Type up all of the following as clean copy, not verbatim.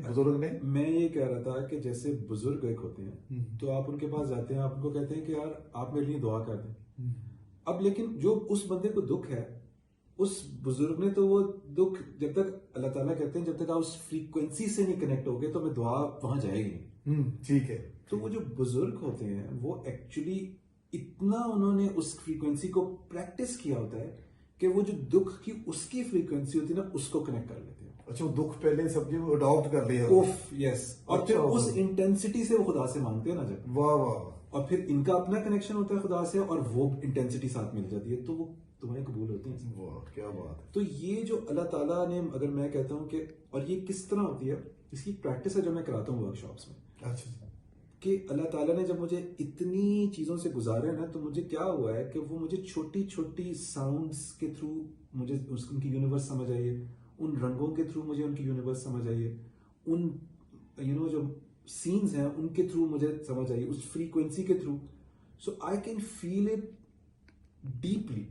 बुजुर्ग ने? मैं ये कह रहा था कि जैसे बुजुर्ग एक होते हैं तो आप उनके पास जाते हैं, आप उनको कहते हैं कि यार आप मेरे लिए दुआ कर दें। अब लेकिन जो उस बंदे को दुख है, उस बुजुर्ग ने तो वो दुख जब तक अल्लाह ताला कहते हैं जब तक आप उस फ्रीक्वेंसी से नहीं कनेक्ट होगे तो मैं दुआ वहां जाएगी नहीं। ठीक है। तो वो जो बुजुर्ग होते हैं वो एक्चुअली इतना उन्होंने उस फ्रीक्वेंसी को प्रैक्टिस किया होता है कि वो जो दुख की उसकी फ्रीक्वेंसी होती है ना उसको कनेक्ट कर लेते हैं। अच्छा, वो दुख पहले सबके अडॉप्ट कर लिया। उफ, यस। और फिर उस इंटेंसिटी से वो खुदा से मांगते हैं ना जब, वाह वाह, और फिर इनका अपना कनेक्शन होता है खुदा से और वो इंटेंसिटी साथ मिल जाती है तो वो तुम्हारे कबूल होती है। वाह क्या बात है। तो ये जो अल्लाह ताला ने, अगर मैं कहता हूँ कि, और ये किस तरह होती है, इसकी प्रैक्टिस है जो मैं कराता हूँ वर्कशॉप्स में। अच्छा, कि अल्लाह ताला ने जब मुझे इतनी चीजों से गुजारा है ना, तो मुझे क्या हुआ है कि वो मुझे छोटी छोटी साउंड्स के थ्रू मुझे उनकी यूनिवर्स समझ आई है, उन रंगों के थ्रू मुझे उनकी यूनिवर्स समझ आई है, उन जो सीन्स हैं उनके थ्रू मुझे समझ आई, उस फ्रीक्वेंसी के through. So I can feel it deeply.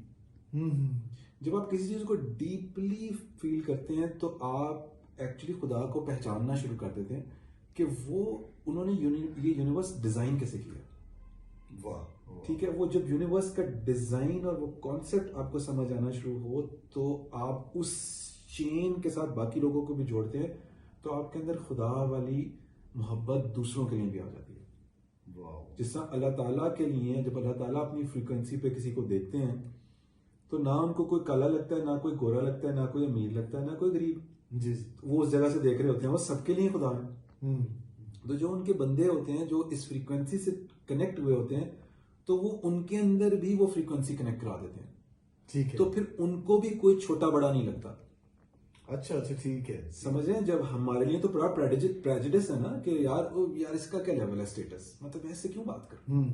जब आप किसी चीज को डीपली फील करते हैं तो आप एक्चुअली खुदा को पहचानना शुरू कर देते हैं कि वो उन्होंने ये यूनिवर्स डिजाइन कैसे किया। वाह, ठीक है। वो जब यूनिवर्स का डिजाइन और वो कॉन्सेप्ट आपको समझ आना शुरू हो तो आप उस चेन के साथ बाकी लोगों को भी जोड़ते हैं, तो आपके अंदर खुदा वाली मोहब्बत दूसरों के लिए भी आ जाती है। जिस तरह अल्लाह ताला के लिए, जब अल्लाह ताला अपनी फ्रीक्वेंसी पे किसी को देखते हैं तो ना उनको कोई काला लगता है, ना कोई गोरा लगता है, ना कोई अमीर लगता है, ना कोई गरीब। जी, वो उस जगह से देख रहे होते हैं, वो सबके लिए खुदा है। तो जो उनके बंदे होते हैं जो इस फ्रीक्वेंसी से कनेक्ट हुए होते हैं, तो वो उनके अंदर भी वो फ्रीक्वेंसी कनेक्ट करा देते हैं। ठीक है। तो फिर उनको भी कोई छोटा बड़ा नहीं लगता। अच्छा अच्छा, ठीक है। समझ रहे हैं? जब हमारे लिए तो बड़ा प्रेजुडिस है ना कि यार इसका क्या लेवल है स्टेटस, मतलब ऐसे क्यों बात कर।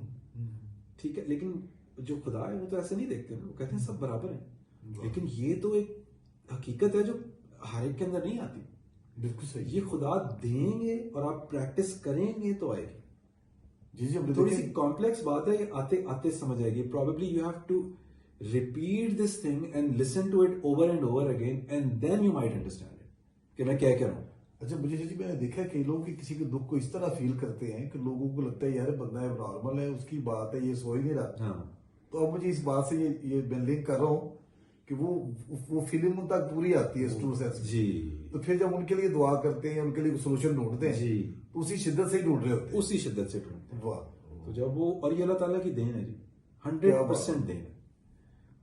ठीक है, लेकिन जो खुदा है वो तो ऐसे नहीं देखते ना, वो कहते हैं सब बराबर है। लेकिन ये तो एक हकीकत है जो हर एक के अंदर नहीं आती। बिल्कुल सही। ये खुदा देंगे और आप प्रैक्टिस करेंगे तो आएगी। जी जी, थोड़ी सी कॉम्प्लेक्स बात है, ये आते आते समझ आएगी। Probably you have to repeat this thing and listen to it over and over again and then you might understand it कि मैं क्या कह रहा हूँ। अच्छा, मुझे जी मैंने देखा कई लोग कि किसी के दुख को इस तरह फील करते हैं कि लोगों को लगता है यार बंदा है, नॉर्मल है, उसकी बात है, ये सो ही नहीं रहा। हाँ। तो अब मुझे इस बात से ये मैं लिंक कर रहा हूँ कि वो फीलिंग उन तक पूरी आती है ट्रू सेंस जी। तो फिर जब उनके लिए दुआ करते हैं, उनके लिए सोल्यूशन ढूंढते हैं जी, तो उसी शिद्दत से ही ढूंढ रहे होते हैं। उसी शिद्दत से ढूंढते हैं। वाह। तो जब वो, और ये अल्लाह ताला की देन है जी, 100% देन है।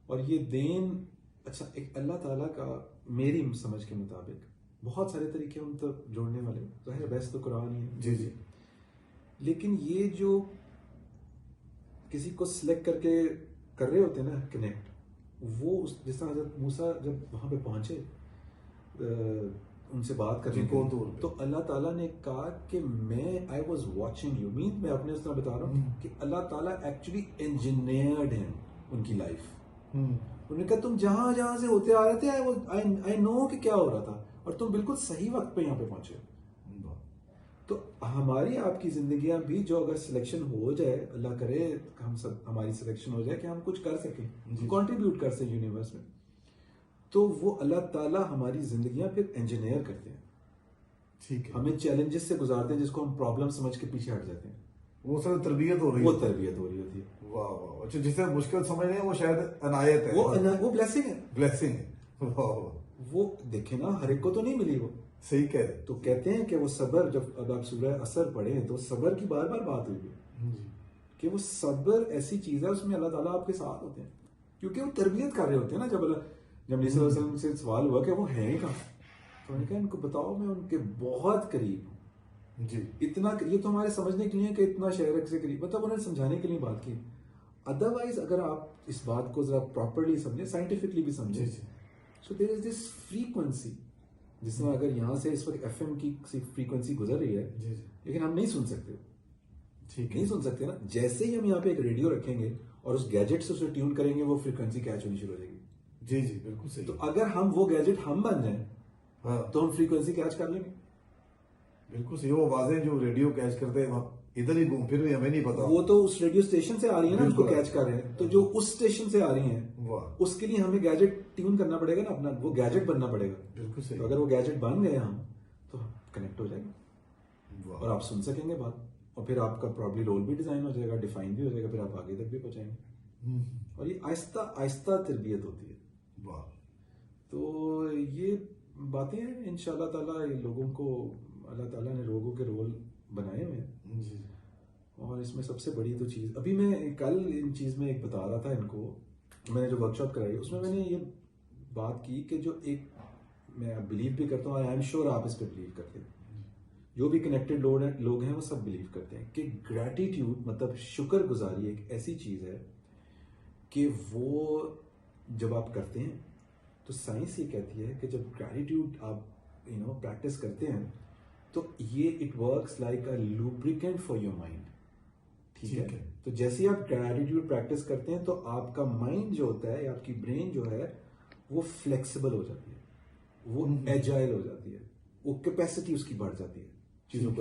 और ये देन, अच्छा, एक अल्लाह ताला का मेरी समझ के मुताबिक बहुत सारे तरीके उन तक जोड़ने वाले, जाहिर है बेस्ट तो कुरान ही है। जी जी। लेकिन ये जो किसी को सिलेक्ट करके कर रहे होते हैं ना कनेक्ट, वो जिस तरह हज़रत मूसा जब वहां पे पहुंचे उनसे बात करने को, तो अल्लाह ताला ने कहा कि मैं I was watching you, mean मैं अपने उस तरह बता रहा हूँ कि अल्लाह ताला एक्चुअली इंजीनियर्ड है उनकी लाइफ। उन्होंने कहा तुम जहां जहां से होते आ रहे थे आई नो कि क्या हो रहा था और तुम बिल्कुल सही वक्त पे यहाँ पे पहुंचे। तो हमारी आपकी जिंदगियां भी जो अगर सिलेक्शन हो जाए, अल्लाह करे हम सब हमारी सिलेक्शन हो जाए कि हम कुछ कर सकें, कंट्रीब्यूट कर सकें यूनिवर्स में, तो वो अल्लाह ताला हमारी जिंदगियां फिर इंजीनियर करते हैं। ठीक है। हमें चैलेंजेस से गुजारते हैं जिसको हम प्रॉब्लम समझ के पीछे हट जाते हैं। वो सब तरबियत हो रही है। वो तरबियत हो रही होती है। वाह वाह। अच्छा, जिसे मुश्किल समझ रहे हैं वो शायद अनायत है, वो ब्लेसिंग है। ब्लेसिंग है। वाह। वो देखे ना, हर एक को तो नहीं मिली वो। सही कह रहे। तो कहते हैं कि वो सबर, जब अब आप सूरह असर पढ़े तो सबर की बार बार बात हुई है कि वो सबर ऐसी चीज है उसमें अल्लाह ताला आपके साथ होते हैं, क्योंकि वो तरबियत कर रहे होते हैं ना। जब नबी सल्लल्लाहु अलैहि वसल्लम से सवाल हुआ कि वो हैं कहाँ, तो उन्होंने कहा इनको बताओ मैं उनके बहुत करीब हूँ जी। इतना, ये तो हमारे समझने के लिए कि इतना शहर से करीब, मतलब उन्होंने समझाने के लिए बात की। अदरवाइज अगर आप इस बात को जरा प्रॉपरली समझे, साइंटिफिकली भी समझे, so there is this frequency, जिस तरह अगर यहाँ से इस वक्त एफएम की फ्रीक्वेंसी गुजर रही है, लेकिन हम नहीं सुन सकते। ठीक, नहीं सुन सकते ना। जैसे ही हम यहाँ पे एक रेडियो रखेंगे और उस गैजेट से उसे ट्यून करेंगे, वो फ्रीक्वेंसी कैच होनी शुरू हो जाएगी। जी जी, बिल्कुल सही। तो अगर हम वो गैजेट हम बन जाए, हाँ, तो हम फ्रीक्वेंसी कैच कर लेंगे। बिल्कुल सही। वो आवाजें जो रेडियो कैच करते हैं इधर ही घूम फिर, हमें नहीं पता, वो तो उस रेडियो स्टेशन से आ रही है ना, उसको कैच कर रहे हैं। तो जो उस स्टेशन से आ रही है, उसके लिए हमें गैजेट ट्यून करना पड़ेगा ना अपना, वो गैजेट बनना पड़ेगा। बिल्कुल सही। तो अगर वो गैजेट बन गए हम, तो कनेक्ट हो जाएगा वाह। और आप सुन सकेंगे बात, और फिर आपका प्रॉब्ली रोल भी डिजाइन हो जाएगा, डिफाइन भी हो जाएगा, फिर आप आगे तक भी पहुंचाएंगे। और ये आहिस्ता आहिस्ता तरबियत होती है। वाह। तो ये बातें हैं इंशाल्लाह ताला, ये लोगों को अल्लाह ताला ने लोगों के रोल बनाए हुए हैं। जी। और इसमें सबसे बड़ी तो चीज़, अभी मैं कल इन चीज़ में एक बता रहा था इनको, मैंने जो वर्कशॉप कराई उसमें मैंने ये बात की कि जो एक, मैं बिलीव भी करता हूँ, आई एम श्योर आप इस पर बिलीव करते हैं, जो भी कनेक्टेड लोग हैं वो सब बिलीव करते हैं कि ग्रैटिट्यूड मतलब शुक्रगुजारी एक ऐसी चीज़ है कि वो जब आप करते हैं तो साइंस ये कहती है कि जब ग्रैटिट्यूड आप प्रैक्टिस करते हैं तो ये it works like a lubricant for your mind. ठीक है। तो जैसे ही आप ग्रैटिट्यूड प्रैक्टिस करते हैं तो आपका माइंड जो होता है, आपकी ब्रेन जो है वो फ्लेक्सिबल हो जाती है, वो एजाइल हो जाती है, वो कैपेसिटी उसकी बढ़ जाती है चीज़ों को